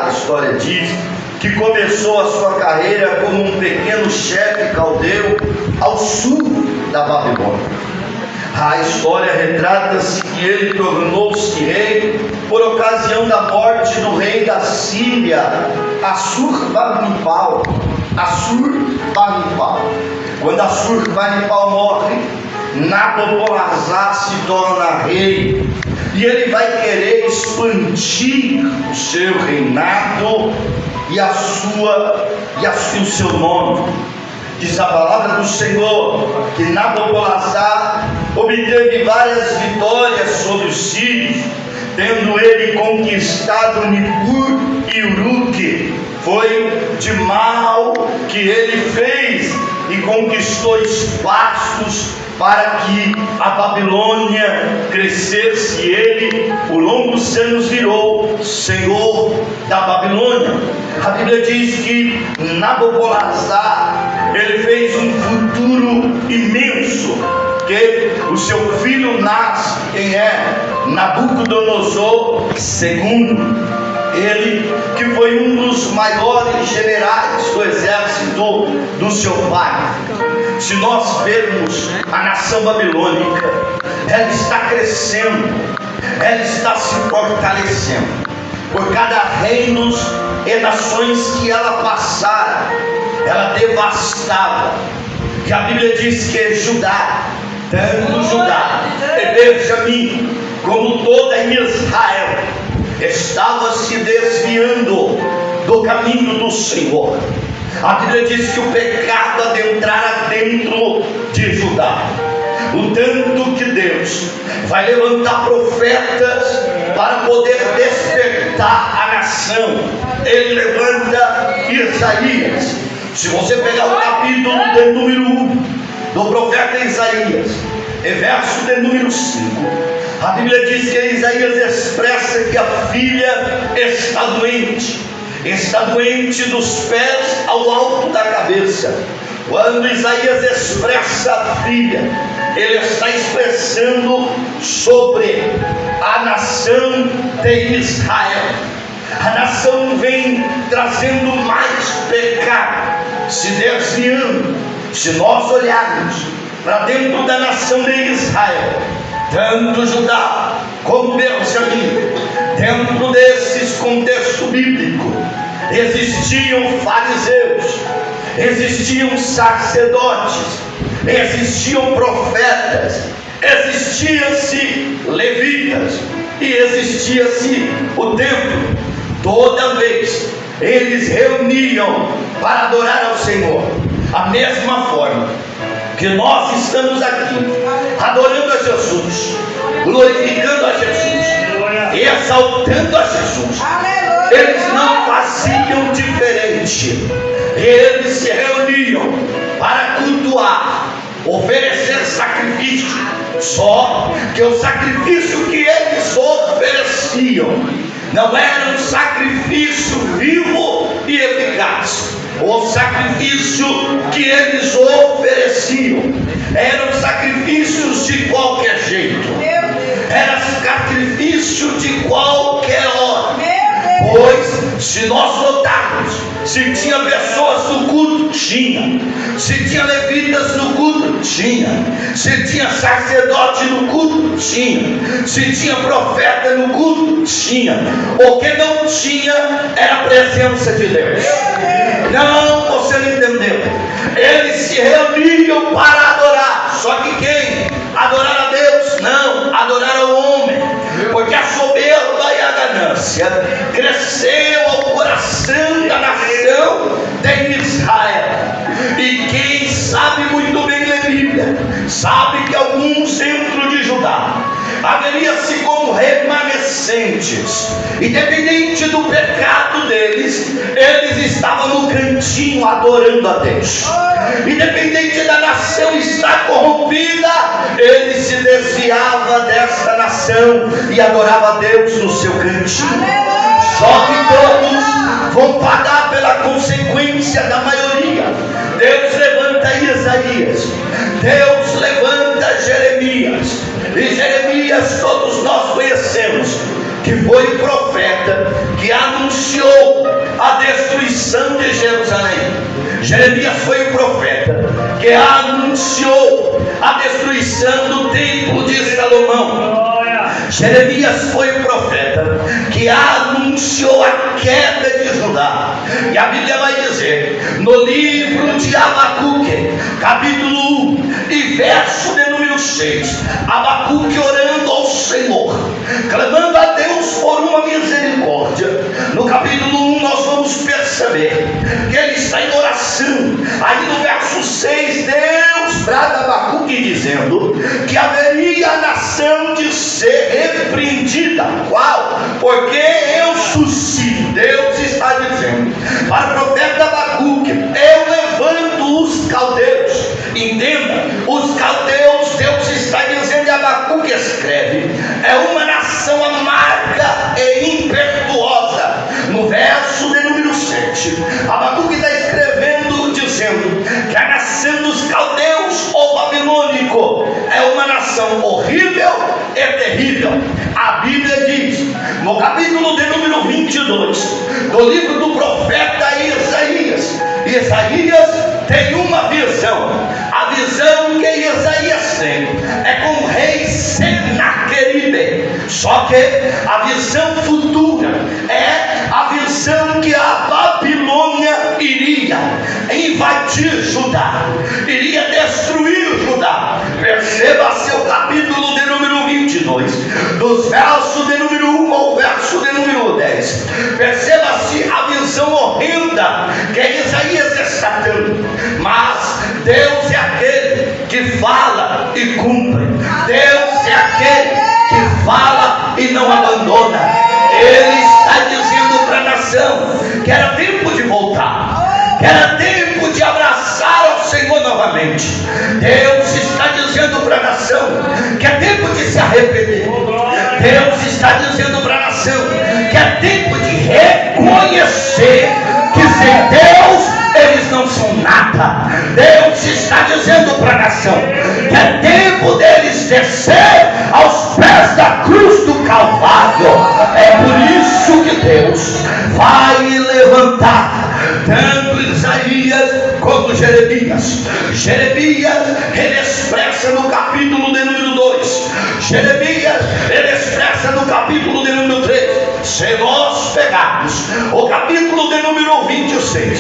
a história diz que começou a sua carreira como um pequeno chefe caldeu ao sul da Babilônia. A história retrata-se que ele tornou-se rei por ocasião da morte do rei da Síria, Assurbanipal. Quando Assurbanipal morre, Nabopolassar se torna rei e ele vai querer expandir o seu reinado e o seu nome. Diz a palavra do Senhor que Nabopolassar obteve várias vitórias sobre os sírios, tendo ele conquistado Nippur e Uruk. Foi de mal que ele fez e conquistou espaços para que a Babilônia crescesse, e ele por longos anos virou senhor da Babilônia. A Bíblia diz que Nabopolassar ele fez um futuro imenso, que o seu filho nasce, quem é? Nabucodonosor II. Ele que foi um dos maiores generais do exército do seu pai. Se nós vermos a nação babilônica, ela está crescendo, ela está se fortalecendo. Por cada reino e nações que ela passara, ela devastava. Que a Bíblia diz que Judá, tanto Judá e Benjamim, como toda Israel, estava se desviando do caminho do Senhor. A Bíblia diz que o pecado adentrara dentro de Judá. O tanto que Deus vai levantar profetas para poder despertar a nação. Ele levanta Isaías. Se você pegar o capítulo de número 1 do profeta Isaías, e verso de número 5, a Bíblia diz que Isaías expressa que a filha está doente dos pés ao alto da cabeça. Quando Isaías expressa a filha, ele está expressando sobre a nação de Israel. A nação vem trazendo mais pecado, se desviando. Se nós olharmos para dentro da nação de Israel, tanto Judá como Benjamim, dentro desses contextos bíblicos, existiam fariseus, existiam sacerdotes, existiam profetas, existiam-se levitas e existia-se o templo. Toda vez eles reuniam para adorar ao Senhor. A mesma forma que nós estamos aqui adorando a Jesus, glorificando a Jesus, exaltando a Jesus, eles não faziam diferente. Eles se reuniam para cultuar, oferecer sacrifício. Só que o sacrifício que eles ofereciam não era um sacrifício vivo e eficaz. O sacrifício que eles ofereciam eram sacrifícios de qualquer jeito, era sacrifício de qualquer hora. Pois se nós notarmos, se tinha pessoas no culto, tinha. Se tinha levitas no culto, tinha. Se tinha sacerdote no culto, tinha. Se tinha profeta no culto, tinha. O que não tinha era a presença de Deus. Não, você não entendeu. Eles se reuniam para adorar. Só que quem? Adorar a Deus? Não, adorar ao homem. Porque a soberba e a ganância cresceu ao coração da nação de Israel. E quem sabe muito bem ler Bíblia, sabe que alguns dentro de Judá haveria-se como remanescentes, independente do pecado deles, eles estavam no cantinho adorando a Deus. Independente da nação estar corrompida, ele se desviava desta nação e adorava a Deus no seu cantinho. Só que todos vão pagar pela consequência da maioria. Deus levanta Isaías, Deus levanta Jeremias, e Jeremias todos nós conhecemos, que foi profeta que anunciou a destruição de Jerusalém. Jeremias foi o profeta que anunciou a destruição do templo de Salomão. Jeremias foi o profeta que anunciou a queda de Judá. E a Bíblia vai dizer, no livro de Abacuque, capítulo 1 e verso de número 6, Abacuque orando ao Senhor, clamando a Deus por uma misericórdia. No capítulo 1 nós vamos perceber que ele está em oração. Aí no verso 6, Deus trata Abacuque dizendo que haveria a nação de ser repreendida. Qual? Porque eu suscito. Deus está dizendo para o profeta Abacuque, eu levanto os caldeus. Entenda, os caldeus, Deus está dizendo, e Abacuque escreve, é uma nação amarga e impetuosa. No verso de número 7, Abacuque está escrevendo, dizendo que a nação dos caldeus ou babilônico é uma nação horrível e terrível. A Bíblia diz, no capítulo de número 22 do livro do profeta Isaías, Isaías tem uma visão. A visão que Isaías tem é com o rei Senaqueribe. Só que a visão futura é a visão que a Babilônia iria invadir Judá, iria destruir Judá. Perceba-se o capítulo de número 22, dos versos de número 1 ao verso de número 10. Perceba-se a visão horrenda que Isaías está tendo. Mas Deus é aquele que fala e cumpre. Deus é aquele que fala e não abandona. Ele está dizendo para a nação que era tempo de voltar, que era tempo de abraçar ao Senhor novamente. Deus está dizendo para a nação que é tempo de se arrepender. Deus está dizendo para a nação que é tempo de reconhecer que sem Deus eles não são nada. Deus está dizendo para a nação que é tempo deles descer aos pés da cruz do Calvário. É por isso que Deus vai levantar tanto Isaías como Jeremias. Jeremias, ele expressa no capítulo de número 2. Jeremias, ele expressa no capítulo de número 3. Se nós pegarmos o capítulo de número 26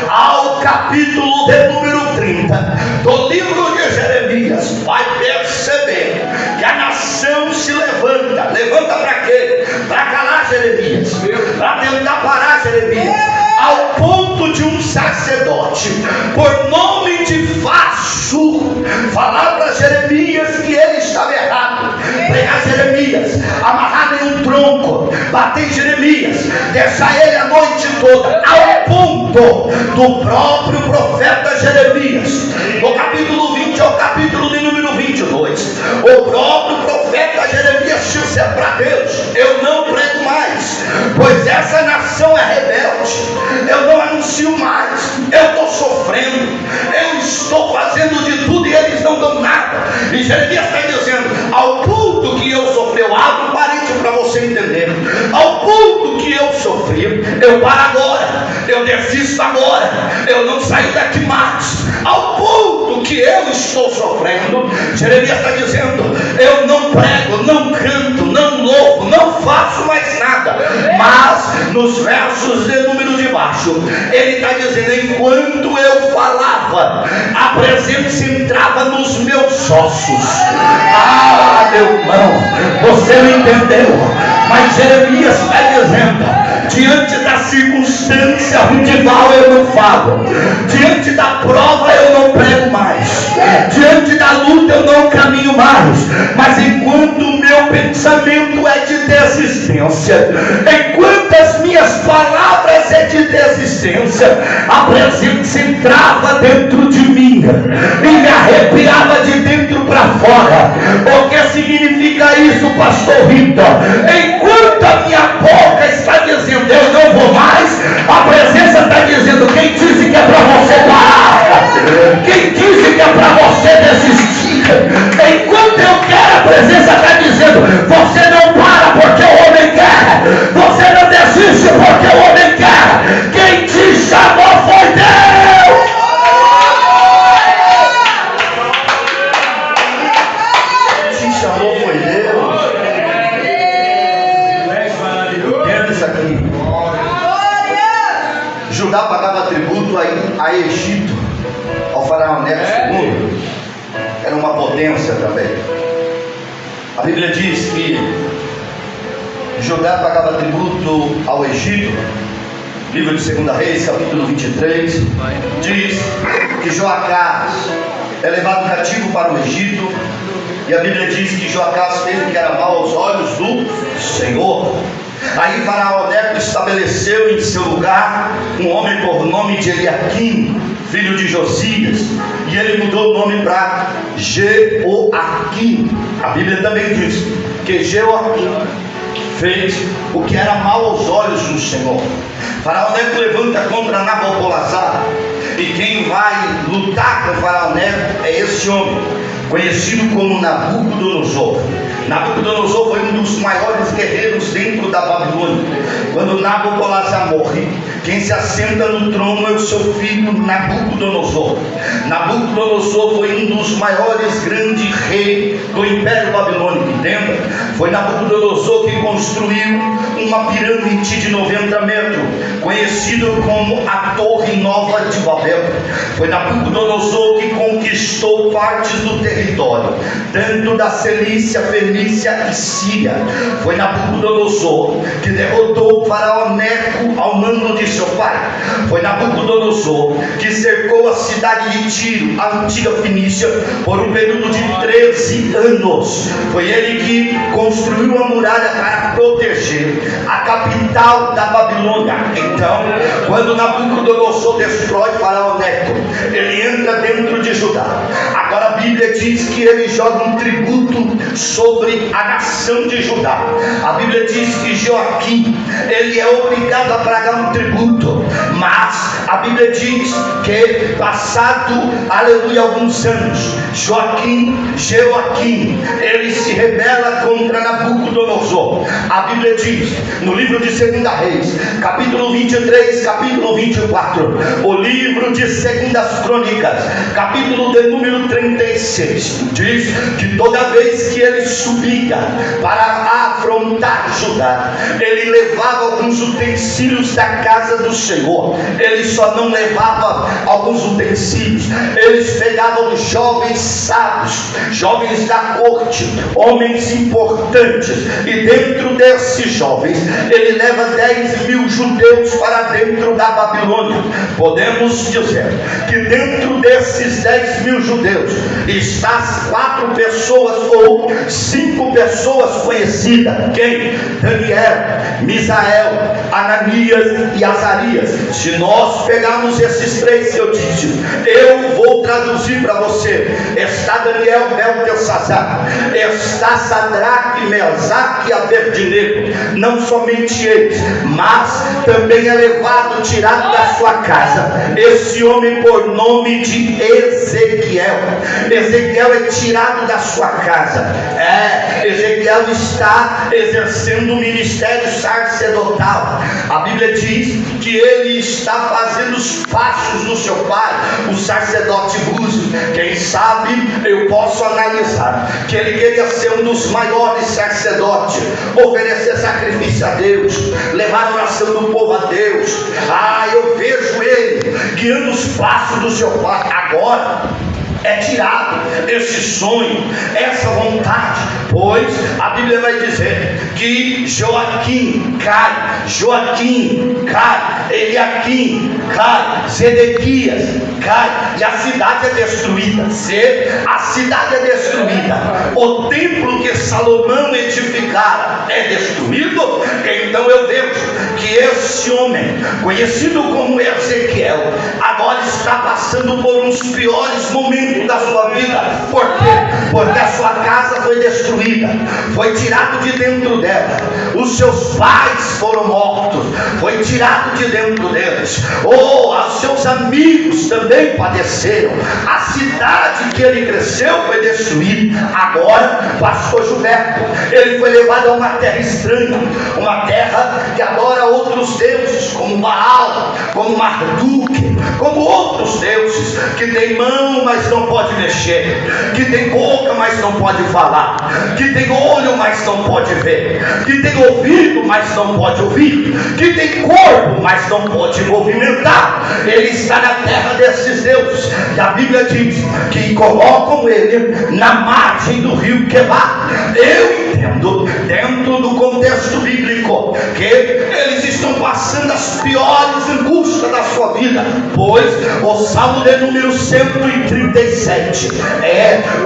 ao capítulo de número 30 do livro de Jeremias, vai perceber que a nação se levanta. Levanta para quê? Para calar Jeremias, para tentar parar Jeremias, ao ponto de um sacerdote, por nome de Fassur, falar para Jeremias que ele estava errado, pegar Jeremias, amarrar em um tronco, bater em Jeremias, deixar ele a noite toda, ao ponto do próprio profeta Jeremias, no capítulo 20 ao capítulo de número 22, o próprio profeta Jeremias disse para Deus: eu não prego mais, pois essa nação é rebelde, eu não anuncio mais, eu estou sofrendo, eu estou fazendo de tudo e eles não dão nada. E Jeremias está dizendo, ao ponto que eu sofri, eu abro um parênteses para você entender, ao ponto que eu sofri, eu paro agora, eu desisto agora, eu não saio daqui mais, ao ponto que eu estou sofrendo. Jeremias está dizendo, eu não prego, não canto, não louvo, não faço mais nada. Mas nos versos de número de baixo, ele está dizendo, enquanto eu falava, a presença entrava nos meus ossos. Ah, meu irmão, você não entendeu, mas Jeremias está dizendo, diante da circunstância rudival eu não falo, diante da prova eu não prego mais, diante da luta eu não caminho mais, mas enquanto o meu pensamento é de desistência, enquanto as minhas palavras é de desistência, a presença entrava dentro de mim e me arrepiava de dentro para fora. O que significa isso, pastor Rita? Enquanto a minha boca está dizendo eu não vou mais, a presença está dizendo, quem disse que é para você parar? Quem disse que é para você desistir? Enquanto eu quero, a presença está dizendo, você não para porque o homem quer, você não desiste porque o homem quer. Judá pagava tributo a Egito, ao faraó Neco II, era uma potência também. A Bíblia diz que Judá pagava tributo ao Egito. Livro de 2 Reis, capítulo 23, diz que Joacás é levado cativo para o Egito, e a Bíblia diz que Joacás fez o que era mal aos olhos do Senhor. Aí faraó Neco estabeleceu em seu lugar um homem por nome de Eliaquim, filho de Josias, e ele mudou o nome para Jeoaquim. A Bíblia também diz que Jeoaquim fez o que era mal aos olhos do Senhor. Faraó Neco levanta contra Nabopolassar, e quem vai lutar com Faraó Neco é esse homem, conhecido como Nabucodonosor. Nabucodonosor foi um dos maiores guerreiros dentro da Babilônia. Quando Nabopolassar morre, quem se assenta no trono é o seu filho Nabucodonosor. Nabucodonosor foi um dos maiores grandes reis do Império Babilônico, entenda? Foi Nabucodonosor que construiu uma pirâmide de 90 metros, conhecido como a Torre Nova de Babel. Foi Nabucodonosor que conquistou partes do território, tanto da Cilícia, Fenícia e Síria. Foi Nabucodonosor que derrotou o faraó Neco ao mando de seu pai. Foi Nabucodonosor que cercou a cidade de Tiro, a antiga Fenícia, por um período de 13 anos. Foi ele que construiu a muralha para proteger a capital da Babilônia. Então, quando Nabucodonosor destrói o faraó Neco, ele entra dentro de Judá. Agora a Bíblia diz que ele joga um tributo sobre a nação de Judá. A Bíblia diz que Joaquim, ele é obrigado a pagar um tributo, mas a Bíblia diz que passado, aleluia, alguns anos, Joaquim, ele se rebela contra Nabucodonosor. A Bíblia diz no livro de 2 Reis, capítulo 23, capítulo 24, o livro de 2 Crônicas, capítulo de número 36, diz que toda vez que ele subia para afrontar Judá, ele levava alguns utensílios da casa do Senhor. Ele só não levava alguns utensílios, eles pegavam jovens sábios, jovens da corte, homens importantes, e dentro desses jovens ele leva 10.000 judeus para dentro da Babilônia. Podemos dizer que dentro desses 10.000 judeus está 4 pessoas ou 5 pessoas conhecidas. Quem? Daniel, Misael, Ananias e Azarias. Se nós pegarmos esses 3 que eu disse, eu vou traduzir para você. Está Daniel, Beltesazar, está Sadraque, Mesaque e Abednego. Não somente eles, mas também é levado, tirado da sua casa, esse homem por nome de Ezequiel. Ezequiel é tirado da sua casa. Ezequiel está exercendo o ministério sacerdotal. A Bíblia diz que ele está fazendo os passos do seu pai, o sacerdote Búzio. Quem sabe eu posso analisar que ele queria ser um dos maiores sacerdotes, oferecer sacrifício a Deus, levar a oração do povo a Deus. Eu vejo ele guiando os passos do seu pai. Agora é tirado esse sonho, essa vontade, pois a Bíblia vai dizer que Joaquim cai, Eliaquim cai, Zedequias cai, e a cidade é destruída. Se a cidade é destruída, o templo que Salomão edificara é destruído, então eu vejo que esse homem, conhecido como Ezequiel, agora está passando por uns piores momentos da sua vida. Por quê? Porque a sua casa foi destruída, foi tirado de dentro dela, os seus pais foram mortos, foi tirado de dentro deles, os seus amigos também padeceram, a cidade que ele cresceu foi destruída. Agora, pastor Gilberto, ele foi levado a uma terra estranha, uma terra que adora outros deuses, como Baal, como Marduk, como outros deuses, que tem mão, mas não pode mexer, que tem boca, mas não pode falar, que tem olho, mas não pode ver, que tem ouvido, mas não pode ouvir, que tem corpo, mas não pode movimentar. Ele está na terra desses deuses, e a Bíblia diz que colocam ele na margem do rio Quebar. Eu entendo, dentro do contexto bíblico, que eles estão passando as piores angústias da sua vida, pois o Salmo de número 137,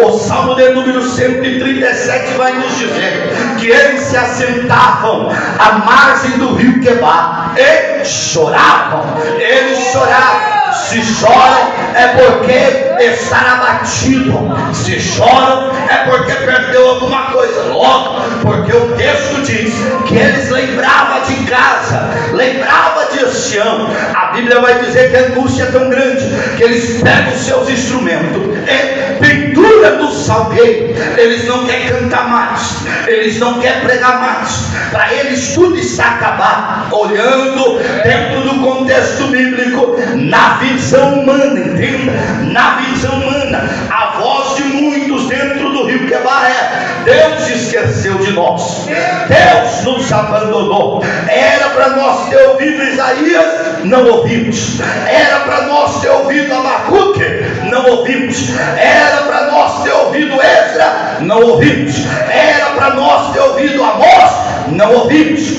o Salmo de número 137 vai nos dizer que eles se assentavam à margem do rio Quebar e choravam. Eles choravam. Se choram é porque está abatido, se choram é porque perdeu alguma coisa. Logo, porque o texto diz que eles lembravam de casa, lembravam de Sião. A Bíblia vai dizer que a angústia é tão grande que eles pegam os seus instrumentos e penduram no salgueiro. Eles não querem cantar mais, eles não querem pregar mais, para eles tudo está acabado. Olhando dentro do contexto bíblico, na visão humana, entenda, na visão humana, a voz de muitos dentro do rio Quebar é: Deus esqueceu de nós, Deus nos abandonou. Era para nós ter ouvido Isaías, não ouvimos. Era para nós ter ouvido Abacuque, não ouvimos. Era para nós ter ouvido Esdra, não ouvimos. Era para nós ter ouvido Amós, não ouvimos.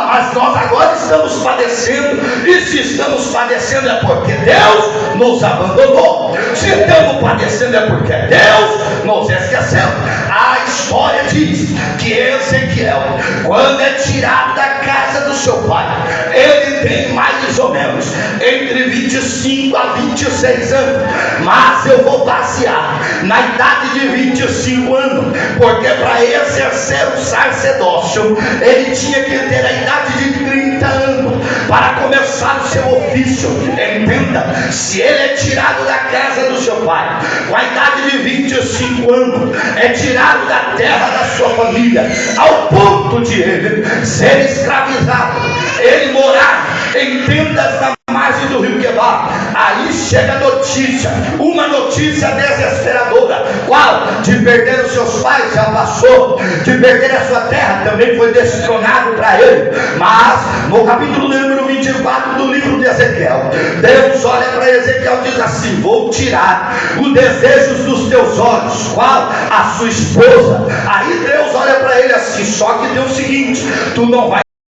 Mas nós agora estamos padecendo, e se estamos padecendo é porque Deus nos abandonou. Se estamos padecendo é porque Deus nos esqueceu. A história diz que Ezequiel, quando é tirado da casa do seu pai, ele tem mais ou menos entre 25 a 26 anos, mas eu vou basear na idade de 25 anos, porque para exercer o sacerdócio ele tinha que ter a idade de 30 anos para começar o seu ofício. Entenda, se ele é tirado da casa do seu pai com a idade de 25 anos, é tirado da terra da sua família, ao ponto de ele ser escravizado, ele morar em tendas na margem do rio Quebar. Aí chega a notícia, uma notícia desesperadora. Qual? De perder os seus pais, já passou. De perder a sua terra, também foi destronado para ele. Mas no capítulo número 24 do livro de Ezequiel, Deus olha para Ezequiel e diz assim: vou tirar os desejos dos teus olhos. Qual? A sua esposa. Aí Deus olha para ele assim: só que tem o seguinte, tu não vai